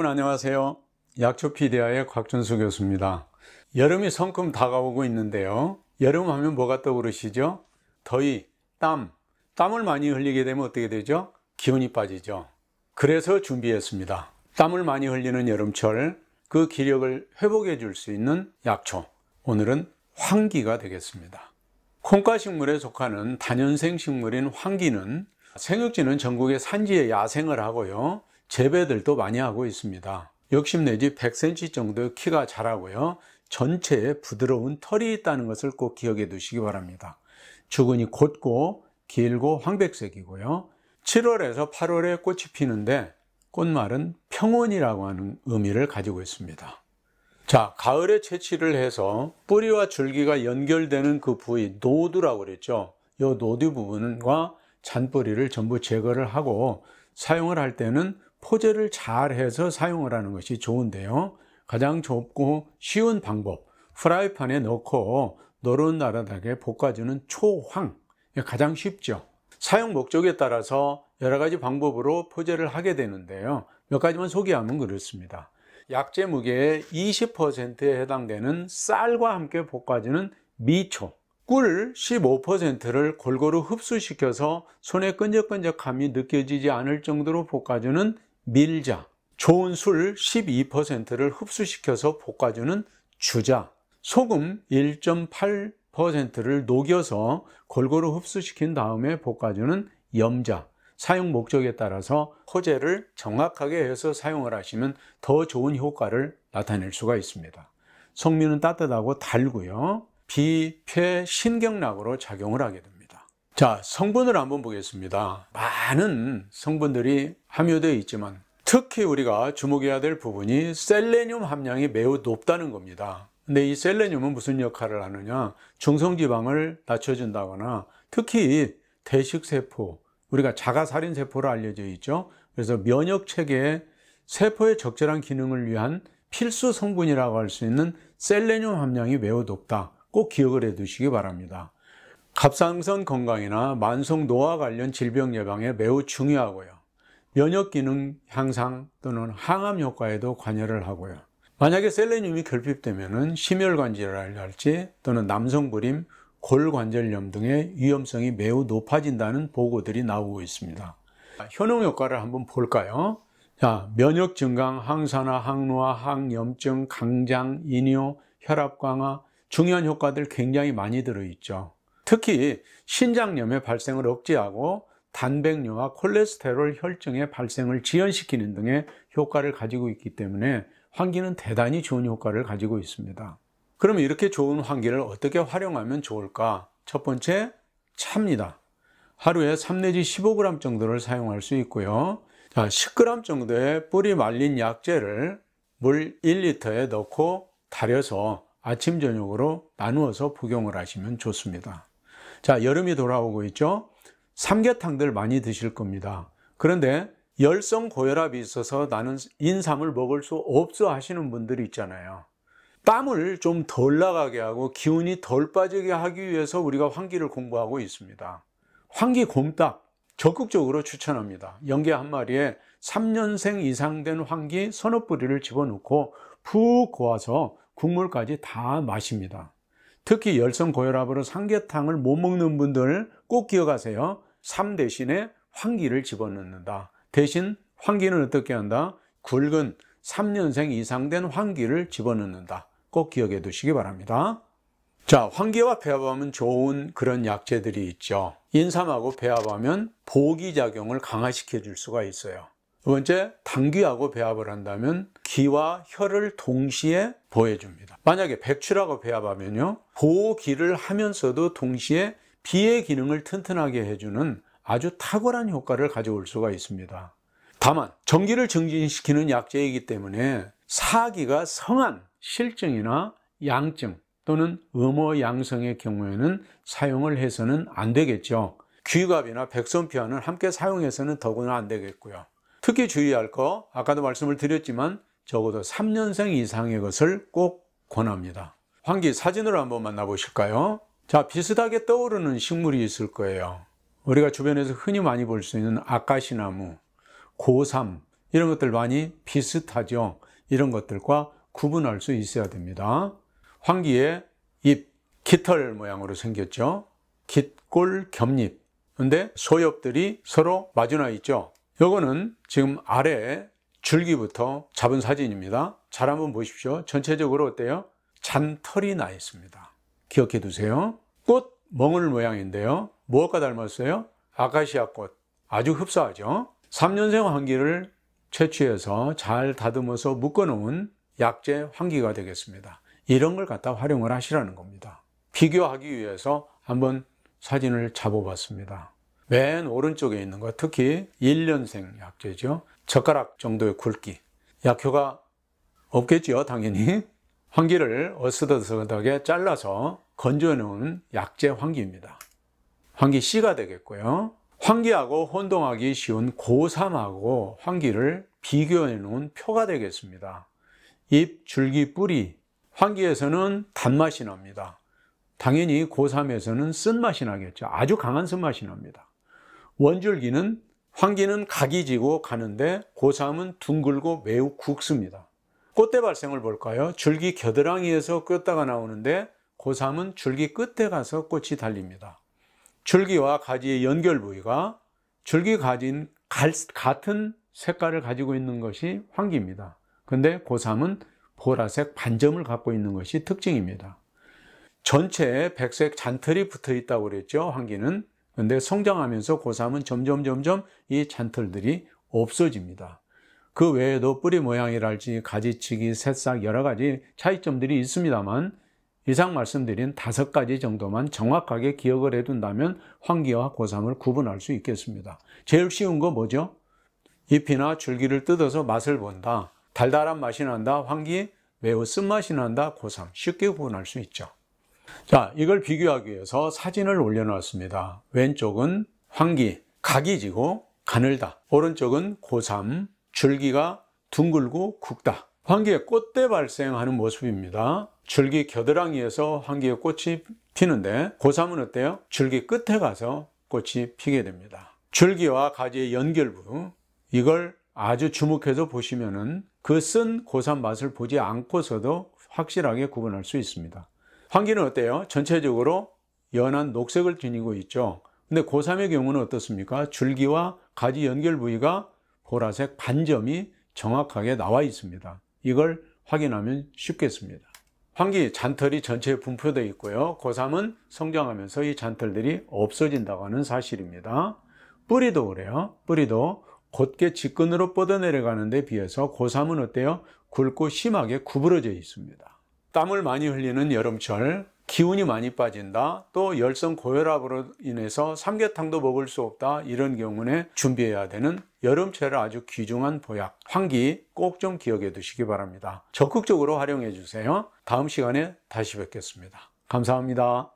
안녕하세요. 약초피디아의 곽준수 교수입니다. 여름이 성큼 다가오고 있는데요. 여름 하면 뭐가 떠오르시죠? 더위, 땀을 많이 흘리게 되면 어떻게 되죠? 기운이 빠지죠. 그래서 준비했습니다. 땀을 많이 흘리는 여름철, 그 기력을 회복해 줄 수 있는 약초. 오늘은 황기가 되겠습니다. 콩가식물에 속하는 다년생 식물인 황기는 생육지는 전국의 산지에 야생을 하고요. 재배들도 많이 하고 있습니다. 60 내지 100cm 정도의 키가 자라고요. 전체에 부드러운 털이 있다는 것을 꼭 기억해 두시기 바랍니다. 주근이 곧고 길고 황백색이고요. 7월에서 8월에 꽃이 피는데 꽃말은 평온이라고 하는 의미를 가지고 있습니다. 자, 가을에 채취를 해서 뿌리와 줄기가 연결되는 그 부위, 노두라고 그랬죠. 이 노두 부분과 잔뿌리를 전부 제거를 하고 사용을 할 때는 포제를 잘 해서 사용을 하는 것이 좋은데요. 가장 좁고 쉬운 방법, 프라이팬에 넣고 노릇노릇하게 볶아주는 초황, 가장 쉽죠. 사용 목적에 따라서 여러 가지 방법으로 포제를 하게 되는데요. 몇 가지만 소개하면 그렇습니다. 약재 무게의 20%에 해당되는 쌀과 함께 볶아주는 미초, 꿀 15%를 골고루 흡수시켜서 손의 끈적끈적함이 느껴지지 않을 정도로 볶아주는 밀자, 좋은 술 12%를 흡수시켜서 볶아주는 주자, 소금 1.8%를 녹여서 골고루 흡수시킨 다음에 볶아주는 염자, 사용 목적에 따라서 포제를 정확하게 해서 사용을 하시면 더 좋은 효과를 나타낼 수가 있습니다. 성미는 따뜻하고 달고요. 비, 폐, 신경락으로 작용을 하게 됩니다. 자, 성분을 한번 보겠습니다. 많은 성분들이 함유되어 있지만 특히 우리가 주목해야 될 부분이 셀레늄 함량이 매우 높다는 겁니다. 근데 이 셀레늄은 무슨 역할을 하느냐? 중성지방을 낮춰준다거나 특히 대식세포, 우리가 자가살인세포로 알려져 있죠. 그래서 면역체계의 세포의 적절한 기능을 위한 필수 성분이라고 할 수 있는 셀레늄 함량이 매우 높다. 꼭 기억을 해 두시기 바랍니다. 갑상선 건강이나 만성 노화 관련 질병 예방에 매우 중요하고요. 면역 기능 향상 또는 항암 효과에도 관여를 하고요. 만약에 셀레늄이 결핍되면 심혈관 질환이랄지 또는 남성불임, 골관절염 등의 위험성이 매우 높아진다는 보고들이 나오고 있습니다. 효능 효과를 한번 볼까요? 자, 면역 증강, 항산화, 항노화, 항염증, 강장, 이뇨, 혈압 강화, 중요한 효과들 굉장히 많이 들어있죠. 특히 신장염의 발생을 억제하고 단백뇨와 콜레스테롤 혈증의 발생을 지연시키는 등의 효과를 가지고 있기 때문에 황기는 대단히 좋은 효과를 가지고 있습니다. 그러면 이렇게 좋은 황기를 어떻게 활용하면 좋을까? 첫 번째, 차입니다. 하루에 3 내지 15g 정도를 사용할 수 있고요. 자, 10g 정도의 뿌리 말린 약재를 물 1리터에 넣고 달여서 아침 저녁으로 나누어서服용을 하시면 좋습니다. 자, 여름이 돌아오고 있죠. 삼계탕들 많이 드실 겁니다. 그런데 열성 고혈압이 있어서 나는 인삼을 먹을 수 없어 하시는 분들이 있잖아요. 땀을 좀 덜 나가게 하고 기운이 덜 빠지게 하기 위해서 우리가 황기를 공부하고 있습니다. 황기 곰딱 적극적으로 추천합니다. 연계 한 마리에 3년생 이상 된 황기 서너 뿌리를 집어넣고 푹 고아서 국물까지 다 마십니다. 특히 열성 고혈압으로 삼계탕을 못 먹는 분들 꼭 기억하세요. 삼 대신에 황기를 집어넣는다. 대신 황기는 어떻게 한다? 굵은 3년생 이상 된 황기를 집어넣는다. 꼭 기억해 두시기 바랍니다. 자, 황기와 배합하면 좋은 그런 약재들이 있죠. 인삼하고 배합하면 보기작용을 강화시켜 줄 수가 있어요. 두 번째, 당귀하고 배합을 한다면 기와 혈을 동시에 보호해줍니다. 만약에 백출하고 배합하면요, 보기를 하면서도 동시에 비의 기능을 튼튼하게 해주는 아주 탁월한 효과를 가져올 수가 있습니다. 다만 전기를 증진시키는 약재이기 때문에 사기가 성한 실증이나 양증 또는 음어양성의 경우에는 사용을 해서는 안 되겠죠. 귀갑이나 백선피아는 함께 사용해서는 더구나 안 되겠고요. 특히 주의할 거, 아까도 말씀을 드렸지만 적어도 3년생 이상의 것을 꼭 권합니다. 황기 사진으로 한번 만나보실까요? 자, 비슷하게 떠오르는 식물이 있을 거예요. 우리가 주변에서 흔히 많이 볼 수 있는 아카시나무, 고삼, 이런 것들 많이 비슷하죠. 이런 것들과 구분할 수 있어야 됩니다. 황기의 잎, 깃털 모양으로 생겼죠. 깃골 겹잎. 근데 소엽들이 서로 마주나 있죠. 요거는 지금 아래 줄기부터 잡은 사진입니다. 잘 한번 보십시오. 전체적으로 어때요? 잔털이 나 있습니다. 기억해 두세요. 꽃 멍울 모양인데요. 무엇과 닮았어요? 아카시아 꽃. 아주 흡사하죠. 3년생 황기를 채취해서 잘 다듬어서 묶어놓은 약재 황기가 되겠습니다. 이런 걸 갖다 활용을 하시라는 겁니다. 비교하기 위해서 한번 사진을 잡아봤습니다. 맨 오른쪽에 있는 거, 특히 1년생 약재죠. 젓가락 정도의 굵기. 약효가 없겠죠, 당연히. 황기를 어스더스하게 잘라서 건져놓은 약재 황기입니다. 황기 씨가 되겠고요. 황기하고 혼동하기 쉬운 고3하고 황기를 비교해 놓은 표가 되겠습니다. 잎, 줄기, 뿌리. 황기에서는 단맛이 납니다. 당연히 고3에서는 쓴맛이 나겠죠. 아주 강한 쓴맛이 납니다. 원줄기는 황기는 각이 지고 가는데 고3은 둥글고 매우 굵습니다. 꽃대 발생을 볼까요? 줄기 겨드랑이에서 끄다가 나오는데 고3은 줄기 끝에 가서 꽃이 달립니다. 줄기와 가지의 연결 부위가 줄기 가진 같은 색깔을 가지고 있는 것이 황기입니다. 근데 고3은 보라색 반점을 갖고 있는 것이 특징입니다. 전체에 백색 잔털이 붙어 있다고 그랬죠, 황기는. 근데 성장하면서 고3은 점점 이 잔털들이 없어집니다. 그 외에도 뿌리 모양이랄지 가지치기, 새싹 여러 가지 차이점들이 있습니다만 이상 말씀드린 5가지 정도만 정확하게 기억을 해둔다면 황기와 고3을 구분할 수 있겠습니다. 제일 쉬운 거 뭐죠? 잎이나 줄기를 뜯어서 맛을 본다. 달달한 맛이 난다. 황기, 매우 쓴맛이 난다. 고3. 쉽게 구분할 수 있죠. 자, 이걸 비교하기 위해서 사진을 올려놨습니다. 왼쪽은 황기, 각이 지고 가늘다. 오른쪽은 고3, 줄기가 둥글고 굵다. 황기의 꽃대 발생하는 모습입니다. 줄기 겨드랑이에서 황기의 꽃이 피는데 고3은 어때요? 줄기 끝에 가서 꽃이 피게 됩니다. 줄기와 가지의 연결부, 이걸 아주 주목해서 보시면은 그 쓴 고3 맛을 보지 않고서도 확실하게 구분할 수 있습니다. 황기는 어때요? 전체적으로 연한 녹색을 지니고 있죠. 근데 고3의 경우는 어떻습니까? 줄기와 가지 연결 부위가 보라색 반점이 정확하게 나와 있습니다. 이걸 확인하면 쉽겠습니다. 황기 잔털이 전체에 분포되어 있고요. 고3은 성장하면서 이 잔털들이 없어진다고 하는 사실입니다. 뿌리도 그래요. 뿌리도 곧게 직근으로 뻗어내려가는 데 비해서 고3은 어때요? 굵고 심하게 구부러져 있습니다. 땀을 많이 흘리는 여름철, 기운이 많이 빠진다, 또 열성 고혈압으로 인해서 삼계탕도 먹을 수 없다, 이런 경우에 준비해야 되는 여름철에 아주 귀중한 보약, 황기 꼭 좀 기억해 두시기 바랍니다. 적극적으로 활용해 주세요. 다음 시간에 다시 뵙겠습니다. 감사합니다.